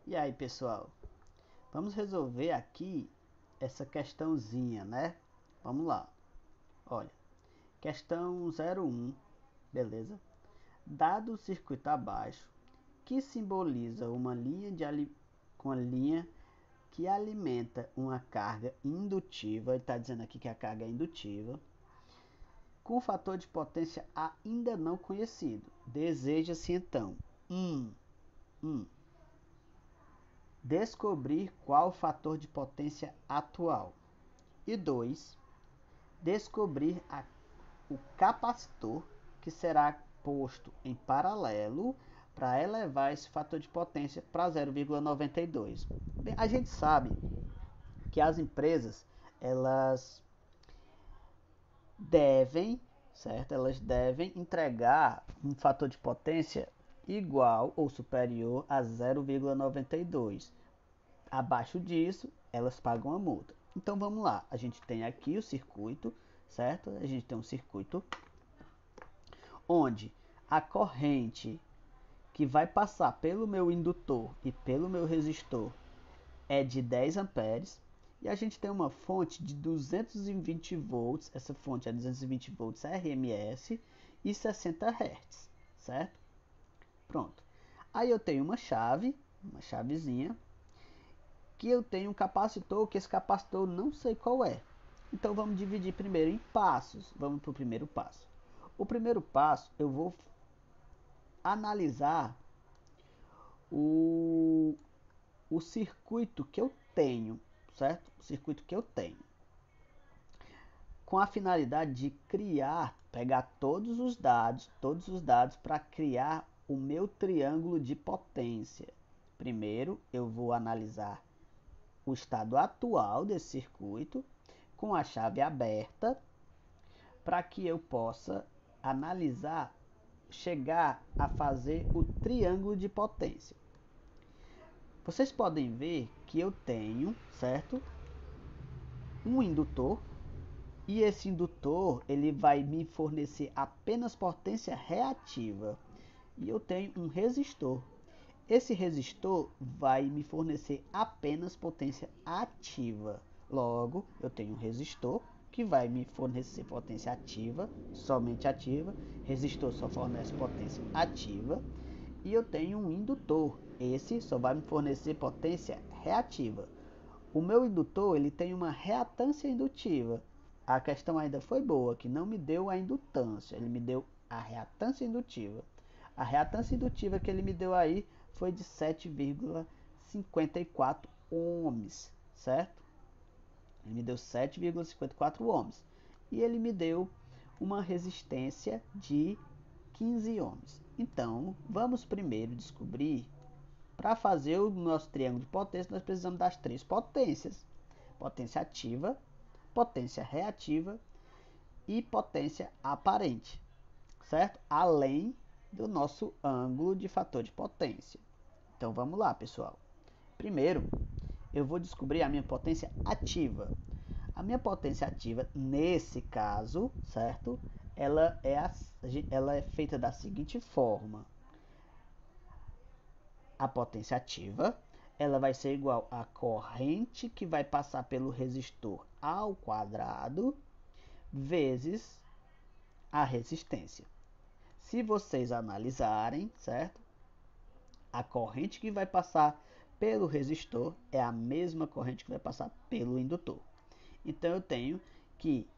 E aí, pessoal, vamos resolver aqui essa questãozinha, né? Vamos lá. Olha, questão 01, beleza? Dado o circuito abaixo, que simboliza uma linha que alimenta uma carga indutiva, ele está dizendo aqui que a carga é indutiva, com um fator de potência ainda não conhecido. Deseja-se então descobrir qual o fator de potência atual. E 2. Descobrir o capacitor que será posto em paralelo para elevar esse fator de potência para 0,92. Bem, a gente sabe que as empresas elas devem, certo? Elas devem entregar um fator de potência igual ou superior a 0,92. Abaixo disso, elas pagam a multa. Então vamos lá, a gente tem aqui o circuito, certo? A gente tem um circuito onde a corrente que vai passar pelo meu indutor e pelo meu resistor é de 10 amperes e a gente tem uma fonte de 220 volts, essa fonte é 220 volts RMS e 60 Hz, certo? Pronto. Aí eu tenho uma chavezinha, que eu tenho um capacitor, que esse capacitor não sei qual é. Então vamos dividir primeiro em passos. Vamos para o primeiro passo. O primeiro passo eu vou analisar o circuito que eu tenho, certo? O circuito que eu tenho. Com a finalidade de pegar todos os dados para criar o meu triângulo de potência. Primeiro eu vou analisar o estado atual desse circuito com a chave aberta para que eu possa analisar, chegar a fazer o triângulo de potência. Vocês podem ver que eu tenho, certo? Um indutor e esse indutor ele vai me fornecer apenas potência reativa e eu tenho um resistor. Esse resistor vai me fornecer apenas potência ativa. Logo, eu tenho um resistor que vai me fornecer potência ativa, somente ativa. Resistor só fornece potência ativa. E eu tenho um indutor. Esse só vai me fornecer potência reativa. O meu indutor ele tem uma reatância indutiva. A questão ainda foi boa, que não me deu a indutância, ele me deu a reatância indutiva. A reatância indutiva que ele me deu aí foi de 7,54 ohms, certo? Ele me deu 7,54 ohms. E ele me deu uma resistência de 15 ohms. Então, vamos primeiro descobrir, para fazer o nosso triângulo de potência, nós precisamos das três potências. Potência ativa, potência reativa e potência aparente, certo? Além do nosso ângulo de fator de potência. Então vamos lá, pessoal. Primeiro, eu vou descobrir a minha potência ativa. A minha potência ativa, nesse caso, certo? Ela é feita da seguinte forma. A potência ativa, ela vai ser igual à corrente que vai passar pelo resistor ao quadrado, vezes a resistência. Se vocês analisarem, certo? A corrente que vai passar pelo resistor é a mesma corrente que vai passar pelo indutor. Então eu tenho que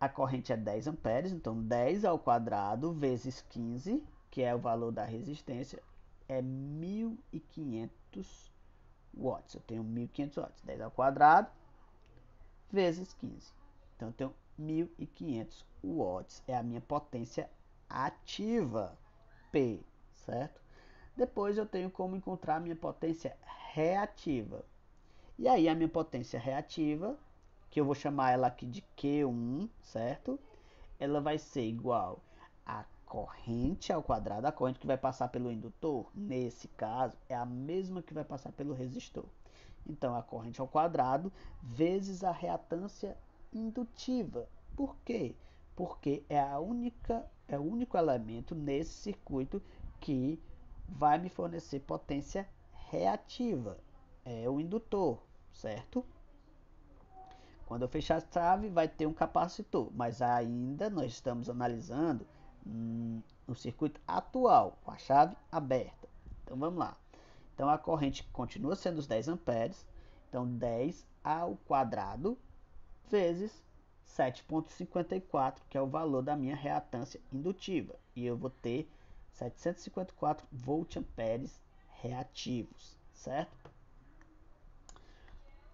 a corrente é 10 amperes, então 10 ao quadrado vezes 15, que é o valor da resistência, é 1500 watts. Eu tenho 1500 watts, 10 ao quadrado vezes 15. Então eu tenho 1500 watts, é a minha potência ativa, P, certo? Depois eu tenho como encontrar a minha potência reativa. E aí a minha potência reativa, que eu vou chamar ela aqui de Q1, certo? Ela vai ser igual a corrente ao quadrado, a corrente que vai passar pelo indutor, nesse caso, é a mesma que vai passar pelo resistor. Então, a corrente ao quadrado vezes a reatância indutiva. Por quê? Porque é o único elemento nesse circuito que vai me fornecer potência reativa, é o indutor, certo? Quando eu fechar a chave, vai ter um capacitor, mas ainda nós estamos analisando o circuito atual, com a chave aberta. Então vamos lá. Então a corrente continua sendo os 10 amperes, então 10 ao quadrado vezes 7,54, que é o valor da minha reatância indutiva. E eu vou ter 754 volt-amperes reativos, certo?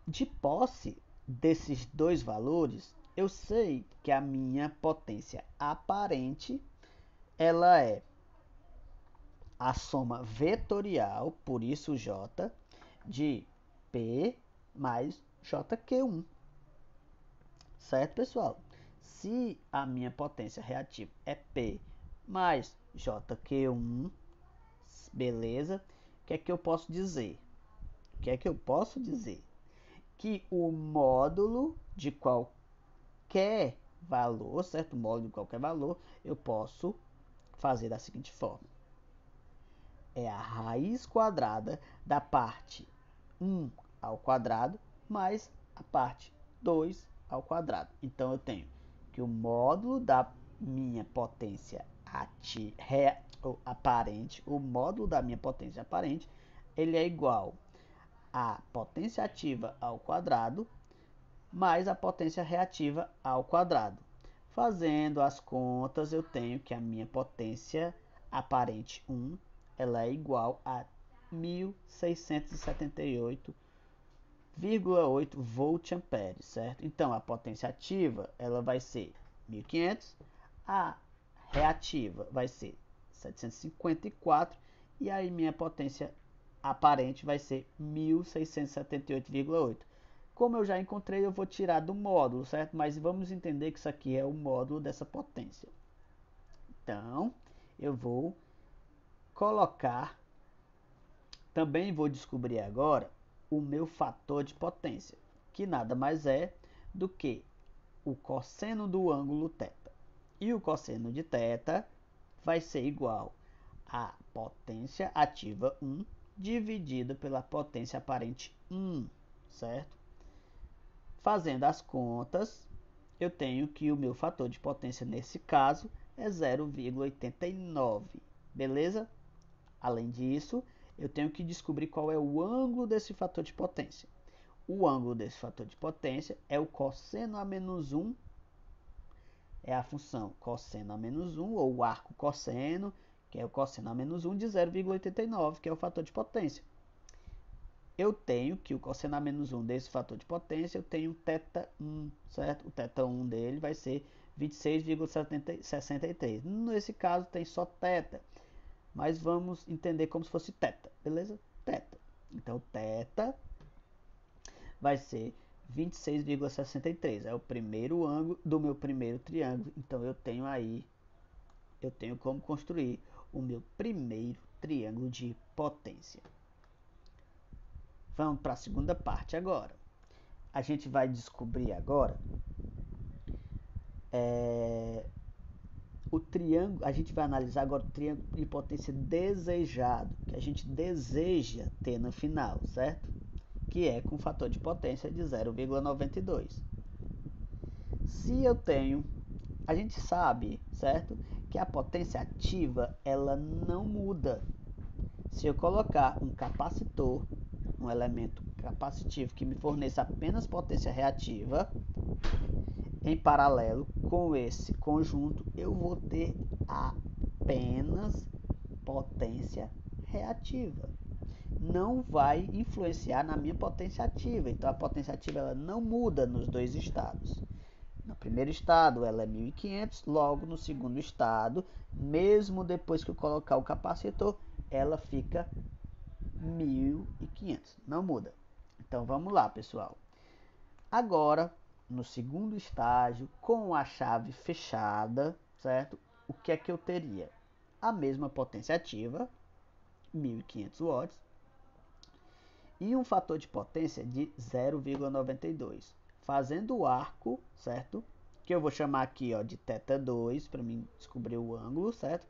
De posse desses dois valores, eu sei que a minha potência aparente ela é a soma vetorial, por isso J, de P mais JQ1. Certo, pessoal? Se a minha potência reativa é P mais JQ1, beleza? O que é que eu posso dizer? O que é que eu posso dizer? Que o módulo de qualquer valor, certo? O módulo de qualquer valor, eu posso fazer da seguinte forma. É a raiz quadrada da parte 1 ao quadrado mais a parte 2 ao quadrado. Então eu tenho que o módulo da minha potência aparente, o módulo da minha potência aparente, ele é igual a potência ativa ao quadrado mais a potência reativa ao quadrado. Fazendo as contas, eu tenho que a minha potência aparente 1 ela é igual a 1678,8 volt-ampere, certo? Então a potência ativa ela vai ser 1500, a reativa vai ser 754 e aí minha potência aparente vai ser 1678,8. Como eu já encontrei, eu vou tirar do módulo, certo? Mas vamos entender que isso aqui é o módulo dessa potência. Então, eu vou colocar, também vou descobrir agora o meu fator de potência, que nada mais é do que o cosseno do ângulo θ. E o cosseno de θ vai ser igual a potência ativa 1 dividida pela potência aparente 1, certo? Fazendo as contas, eu tenho que o meu fator de potência nesse caso é 0,89, beleza? Além disso, eu tenho que descobrir qual é o ângulo desse fator de potência. O ângulo desse fator de potência é o cosseno a menos 1, é a função cosseno a menos 1, ou o arco cosseno, que é o cosseno a menos 1 de 0,89, que é o fator de potência. Eu tenho que o cosseno a menos 1 desse fator de potência, eu tenho θ1, certo? O θ1 dele vai ser 26,63. Nesse caso tem só θ, mas vamos entender como se fosse θ, beleza? θ. Então, θ vai ser 26,63. É o primeiro ângulo do meu primeiro triângulo. Então, eu tenho como construir o meu primeiro triângulo de potência. Vamos para a segunda parte agora. A gente vai descobrir agora o triângulo. A gente vai analisar agora o triângulo de potência desejado, que a gente deseja ter no final, certo? Que é com fator de potência de 0,92. Se eu tenho, a gente sabe, certo? Que a potência ativa ela não muda. Se eu colocar um capacitor, um elemento capacitivo que me forneça apenas potência reativa, em paralelo com esse conjunto, eu vou ter apenas potência reativa. Não vai influenciar na minha potência ativa. Então a potência ativa ela não muda nos dois estados. No primeiro estado ela é 1500, logo no segundo estado, mesmo depois que eu colocar o capacitor, ela fica 1500, não muda. Então vamos lá, pessoal. Agora, no segundo estágio, com a chave fechada, certo? O que é que eu teria? A mesma potência ativa, 1500 watts, e um fator de potência de 0,92. Fazendo o arco, certo? Que eu vou chamar aqui ó, de θ2, para mim descobrir o ângulo, certo?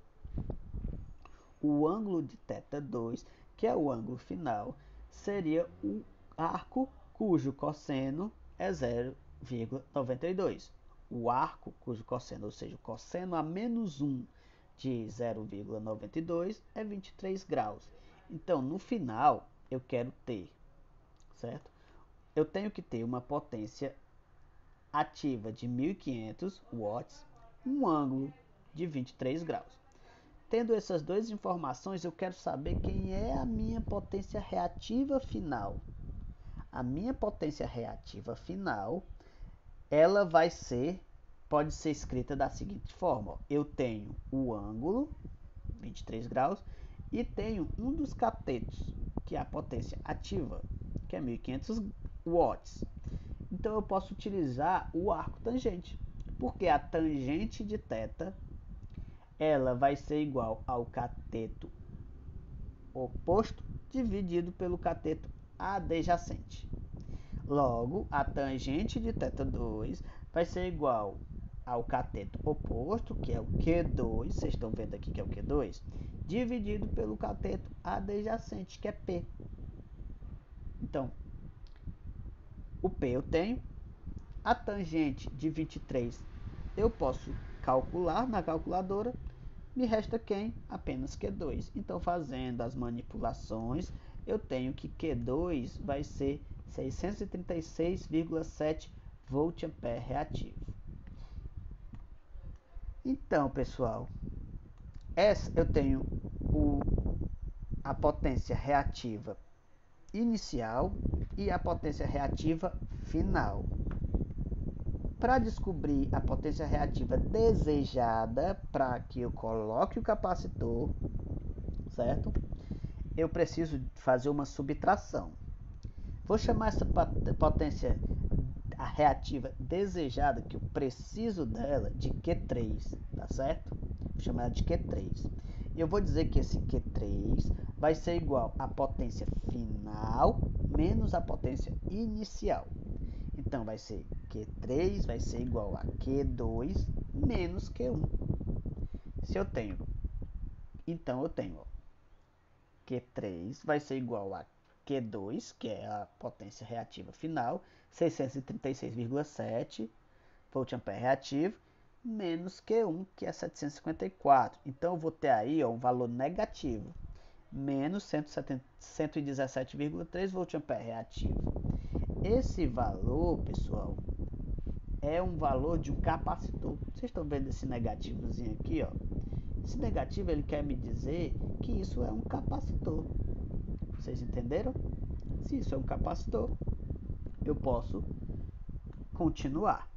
O ângulo de θ2 que é o ângulo final, seria o arco cujo cosseno é 0,92. O arco cujo cosseno, ou seja, o cosseno a menos 1 de 0,92 é 23 graus. Então, no final, eu quero ter, certo? Eu tenho que ter uma potência ativa de 1500 watts, um ângulo de 23 graus. Tendo essas duas informações, eu quero saber quem é a minha potência reativa final. A minha potência reativa final, ela pode ser escrita da seguinte forma. Eu tenho o ângulo, 23 graus, e tenho um dos catetos, que é a potência ativa, que é 1500 watts. Então eu posso utilizar o arco tangente, porque a tangente de θ ela vai ser igual ao cateto oposto dividido pelo cateto adjacente. Logo, a tangente de θ2 vai ser igual ao cateto oposto, que é o Q2, vocês estão vendo aqui que é o Q2, dividido pelo cateto adjacente, que é P. Então, o P eu tenho, a tangente de 23 eu posso calcular na calculadora, me resta quem? Apenas Q2. Então, fazendo as manipulações, eu tenho que Q2 vai ser 636,7 volt-ampere reativo. Então, pessoal, eu tenho a potência reativa inicial e a potência reativa final. Para descobrir a potência reativa desejada, para que eu coloque o capacitor, certo? Eu preciso fazer uma subtração. Vou chamar essa potência reativa desejada, que eu preciso dela, de Q3, tá certo? Vou chamar ela de Q3. Eu vou dizer que esse Q3 vai ser igual à potência final menos a potência inicial. Então, vai ser Q3 vai ser igual a Q2 menos Q1. Se eu tenho, então eu tenho, ó, Q3 vai ser igual a Q2, que é a potência reativa final, 636,7 volt-ampere reativo, menos Q1, que é 754. Então, eu vou ter aí, ó, um valor negativo, menos 117,3 volt-ampere reativo. Esse valor, pessoal, é um valor de um capacitor. Vocês estão vendo esse negativozinho aqui, ó? Esse negativo ele quer me dizer que isso é um capacitor. Vocês entenderam? Se isso é um capacitor, eu posso continuar.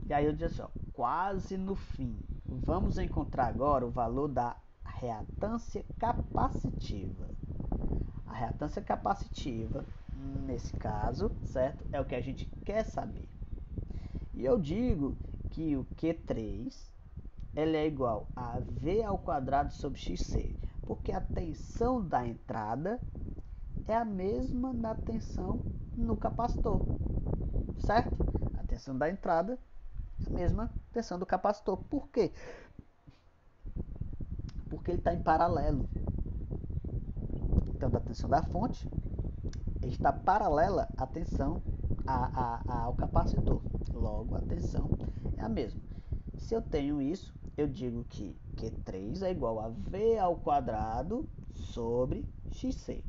E aí eu disse, ó, quase no fim. Vamos encontrar agora o valor da reatância capacitiva. A reatância capacitiva, nesse caso, certo? É o que a gente quer saber. E eu digo que o Q3 ele é igual a V ao quadrado sobre XC, porque a tensão da entrada é a mesma da tensão no capacitor, certo? A tensão da entrada é a mesma tensão do capacitor. Por quê? Porque ele está em paralelo. Então, da tensão da fonte, ele está paralela à tensão ao capacitor. Logo, a tensão é a mesma. Se eu tenho isso, eu digo que Q3 é igual a V ao quadrado sobre XC.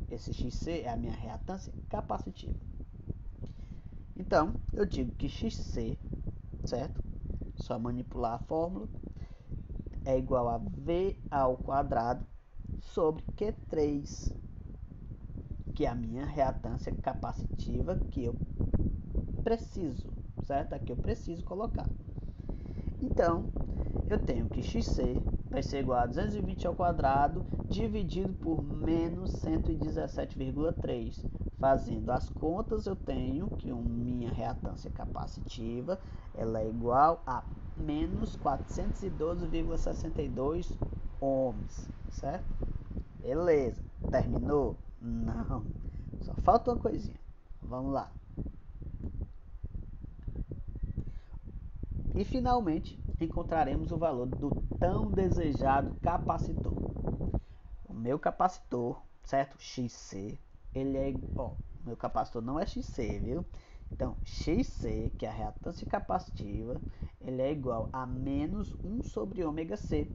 Esse XC é a minha reatância capacitiva. Então, eu digo que XC, certo? Só manipular a fórmula, é igual a V ao quadrado sobre Q3, que é a minha reatância capacitiva que eu preciso, certo? Aqui eu preciso colocar. Então, eu tenho que XC vai ser igual a 220 ao quadrado dividido por menos 117,3. Fazendo as contas, eu tenho que minha reatância capacitiva ela é igual a menos 412,62 ohms, certo? Beleza. Terminou? Não. Só falta uma coisinha. Vamos lá. E finalmente encontraremos o valor do tão desejado capacitor. Vamos meu capacitor, certo? XC, ele é igual, meu capacitor não é XC, viu? Então, XC, que é a reatância capacitiva, ele é igual a menos 1 sobre ômega C.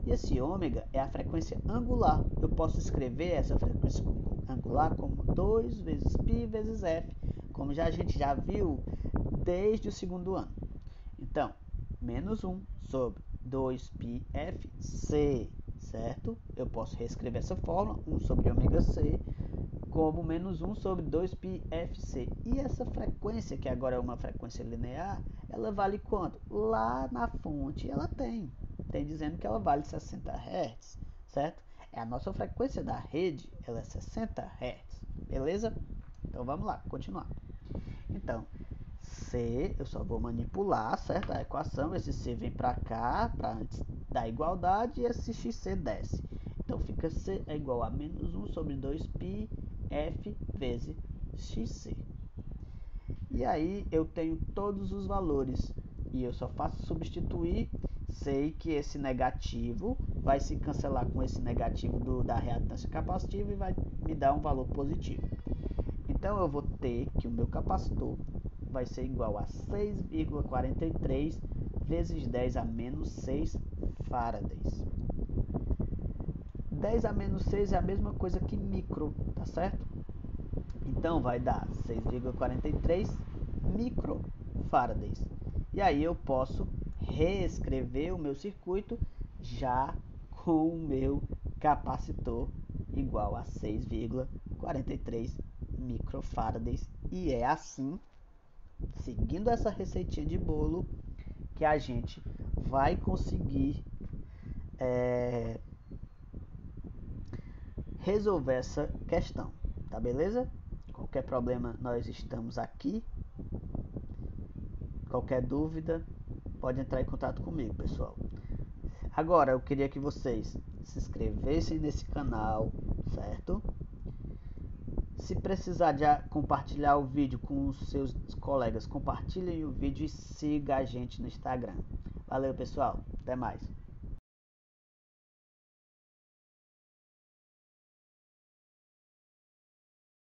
E esse ômega é a frequência angular. Eu posso escrever essa frequência angular como 2 vezes π vezes f, como a gente já viu desde o segundo ano. Então, menos 1 sobre 2πfc, certo? Eu posso reescrever essa fórmula, 1 sobre ômega c, como menos 1 sobre 2πfc. E essa frequência, que agora é uma frequência linear, ela vale quanto? Lá na fonte ela tem dizendo que ela vale 60 Hz, certo? É a nossa frequência da rede, ela é 60 Hz, beleza? Então vamos lá, continuar. Então, C, eu só vou manipular, certo? A equação, esse C vem para cá, para antes da igualdade, e esse XC desce. Então fica C é igual a menos 1 sobre 2π F vezes XC. E aí eu tenho todos os valores, e eu só faço substituir. Sei que esse negativo vai se cancelar com esse negativo da reatância capacitiva e vai me dar um valor positivo. Então eu vou ter que o meu capacitor vai ser igual a 6,43 vezes 10 a menos 6 farads. 10 a menos 6 é a mesma coisa que micro, tá certo? Então vai dar 6,43 microfarads. E aí eu posso reescrever o meu circuito já com o meu capacitor igual a 6,43 microfarads. E é assim, seguindo essa receitinha de bolo, que a gente vai conseguir resolver essa questão, tá beleza? Qualquer problema, nós estamos aqui. Qualquer dúvida, pode entrar em contato comigo, pessoal. Agora, eu queria que vocês se inscrevessem nesse canal, certo? Se precisar de compartilhar o vídeo com os seus colegas, compartilhem o vídeo e siga a gente no Instagram. Valeu, pessoal. Até mais.